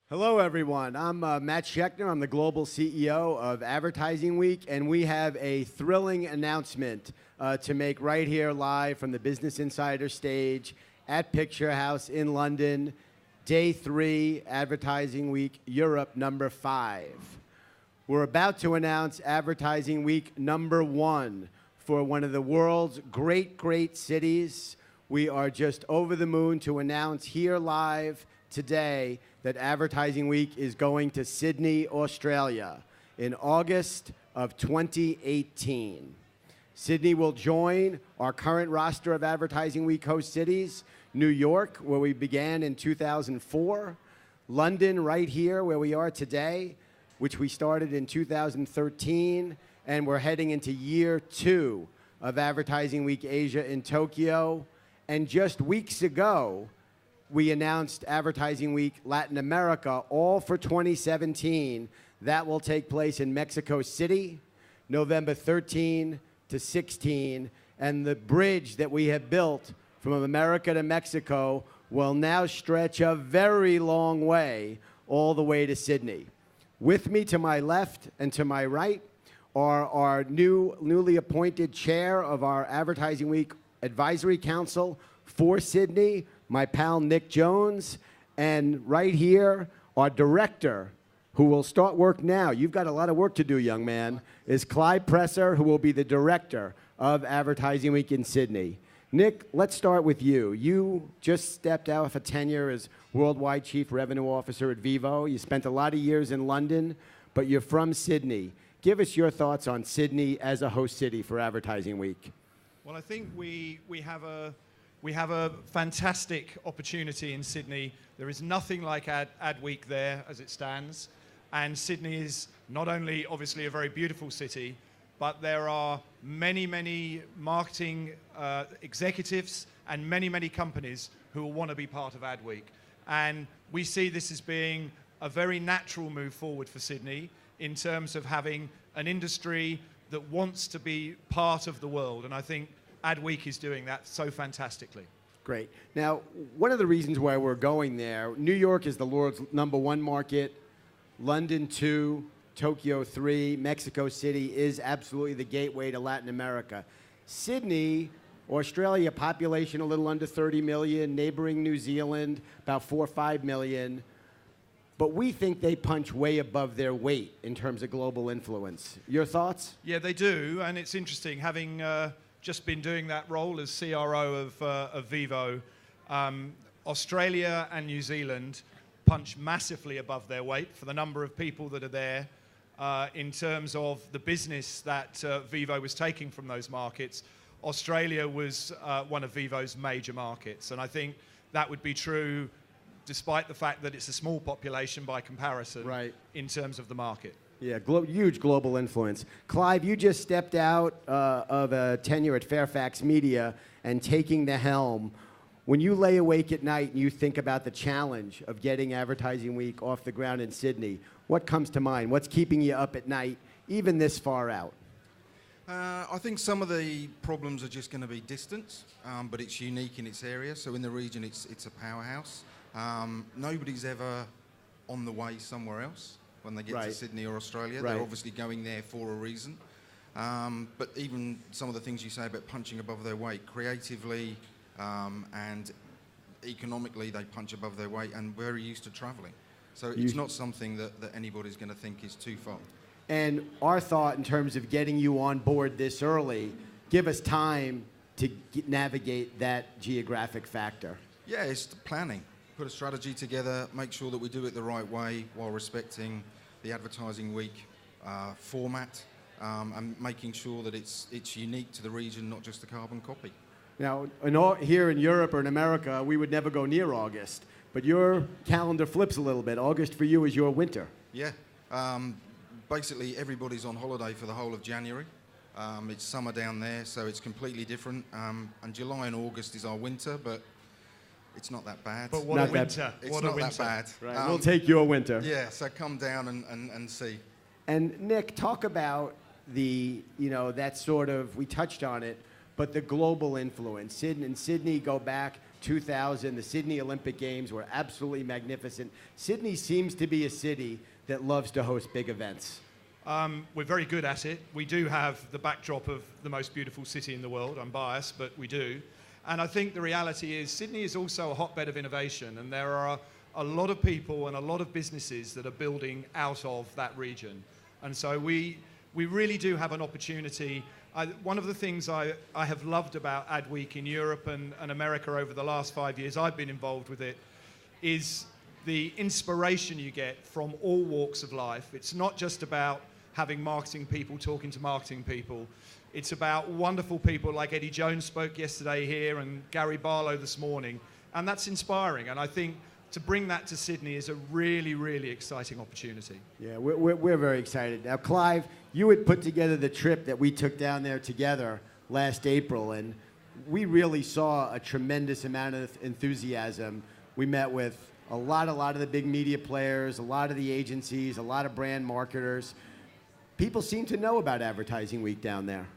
Hello, everyone. I'm Matt Scheckner. I'm the Global CEO of Advertising Week, and we have a thrilling announcement to make right here live from the Business Insider stage at Picture House in London, Day 3, Advertising Week, Europe number 5. We're about to announce Advertising Week number 1 for one of the world's great cities. We are just over the moon to announce here live today that Advertising Week is going to Sydney, Australia in August of 2018. Sydney will join our current roster of Advertising Week host cities, New York, where we began in 2004, London, right here where we are today, which we started in 2013, and we're heading into year 2 of Advertising Week Asia in Tokyo. And just weeks ago, we announced Advertising Week Latin America, all for 2017. That will take place in Mexico City, November 13 to 16. And the bridge that we have built from America to Mexico will now stretch a very long way all the way to Sydney. With me to my left and to my right are our newly appointed chair of our Advertising Week Advisory Council for Sydney, my pal Nick Jones, and right here, our director, who will start work now. You've got a lot of work to do, young man, is Clive, who will be the director of Advertising Week in Sydney. Nick, let's start with you. You just stepped out of a tenure as Worldwide Chief Revenue Officer at Vivo. You spent a lot of years in London, but you're from Sydney. Give us your thoughts on Sydney as a host city for Advertising Week. Well, I think we have a fantastic opportunity in Sydney. There is nothing like Ad Week there as it stands. And Sydney is not only obviously a very beautiful city, but there are many marketing executives and many companies who will want to be part of Ad Week. And we see this as being a very natural move forward for Sydney in terms of having an industry that wants to be part of the world. And I think Ad Week is doing that so fantastically. Great. Now, one of the reasons why we're going there, New York is the world's #1 market, London 2, Tokyo 3, Mexico City is absolutely the gateway to Latin America. Sydney, Australia, population a little under 30 million, neighboring New Zealand, about 4 or 5 million. But we think they punch way above their weight in terms of global influence. Your thoughts? Yeah, they do. And it's interesting, having just been doing that role as CRO of Vivo, Australia and New Zealand punch massively above their weight for the number of people that are there in terms of the business that Vivo was taking from those markets. Australia was one of Vivo's major markets, and I think that would be true despite the fact that it's a small population by comparison, right, in terms of the market. Yeah, huge global influence. Clive, you just stepped out of a tenure at Fairfax Media and taking the helm. When you lay awake at night and you think about the challenge of getting Advertising Week off the ground in Sydney, what comes to mind? What's keeping you up at night, even this far out? I think some of the problems are just going to be distance, but it's unique in its area. So in the region, it's a powerhouse. Nobody's ever on the way somewhere else when they get to Sydney or Australia. They're obviously going there for a reason. But even some of the things you say about punching above their weight, creatively and economically, they punch above their weight and very used to travelling. So it's not something that anybody's going to think is too far. And our thought in terms of getting you on board this early, give us time to navigate that geographic factor. Yeah, it's planning. Put a strategy together, make sure that we do it the right way while respecting the Advertising Week format and making sure that it's unique to the region, not just a carbon copy. Now, here in Europe or in America, we would never go near August, but your calendar flips a little bit. August for you is your winter. Yeah. Basically, everybody's on holiday for the whole of January. It's summer down there, so it's completely different. And July and August is our winter, but it's not that bad. But what a winter. It's not that bad. Right. We'll take your winter. Yeah, so come down and see. And Nick, talk about that sort of, we touched on it, but the global influence. Sydney, go back 2000. The Sydney Olympic Games were absolutely magnificent. Sydney seems to be a city that loves to host big events. We're very good at it. We do have the backdrop of the most beautiful city in the world. I'm biased, but we do. And I think the reality is Sydney is also a hotbed of innovation, and there are a lot of people and a lot of businesses that are building out of that region. And so we really do have an opportunity. One of the things I have loved about Adweek in Europe and America over the last 5 years I've been involved with it is the inspiration you get from all walks of life. It's not just about having marketing people talking to marketing people. It's about wonderful people like Eddie Jones spoke yesterday here and Gary Barlow this morning. And that's inspiring. And I think to bring that to Sydney is a really, really exciting opportunity. Yeah, we're very excited. Now, Clive, you had put together the trip that we took down there together last April, and we really saw a tremendous amount of enthusiasm. We met with a lot of the big media players, a lot of the agencies, a lot of brand marketers. People seem to know about Advertising Week down there.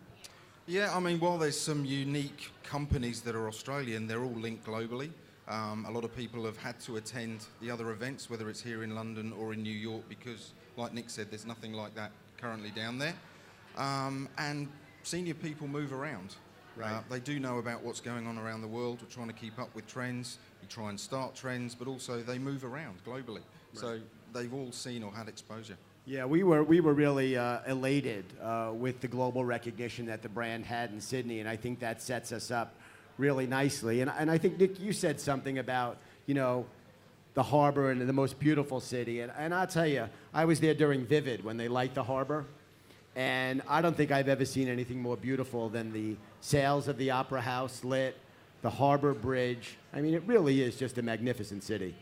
Yeah, I mean, while there's some unique companies that are Australian, they're all linked globally. A lot of people have had to attend the other events, whether it's here in London or in New York, because, like Nick said, there's nothing like that currently down there. And senior people move around. Right. They do know about what's going on around the world. We're trying to keep up with trends. We try and start trends, but also they move around globally. Right. So they've all seen or had exposure. Yeah, we were really elated with the global recognition that the brand had in Sydney, and I think that sets us up really nicely. And I think, Nick, you said something about, the harbor and the most beautiful city. And I'll tell you, I was there during Vivid when they light the harbor, and I don't think I've ever seen anything more beautiful than the sails of the Opera House lit, the harbor bridge. I mean, it really is just a magnificent city.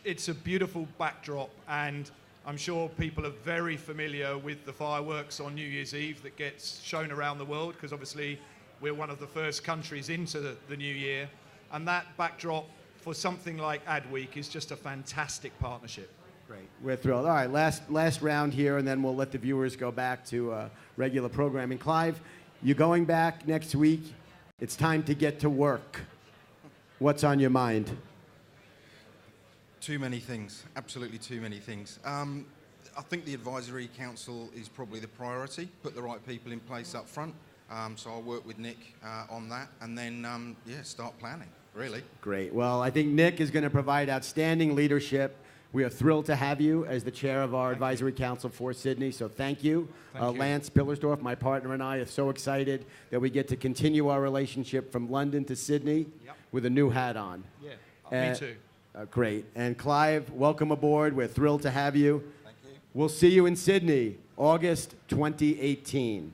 It's a beautiful backdrop, and I'm sure people are very familiar with the fireworks on New Year's Eve that gets shown around the world, because obviously we're one of the first countries into the new year. And that backdrop for something like Adweek is just a fantastic partnership. Great. We're thrilled. All right, last round here, and then we'll let the viewers go back to regular programming. Clive, you're going back next week. It's time to get to work. What's on your mind? Too many things, absolutely too many things. I think the Advisory Council is probably the priority. Put the right people in place up front. So I'll work with Nick on that, and then, start planning, really. Great. Well, I think Nick is going to provide outstanding leadership. We are thrilled to have you as the chair of our Advisory Council for Sydney, so thank you. Thank you. Lance Pillersdorf, my partner, and I are so excited that we get to continue our relationship from London to Sydney with a new hat on. Yeah, me too. Great. And Clive, welcome aboard. We're thrilled to have you. Thank you. We'll see you in Sydney, August 2018.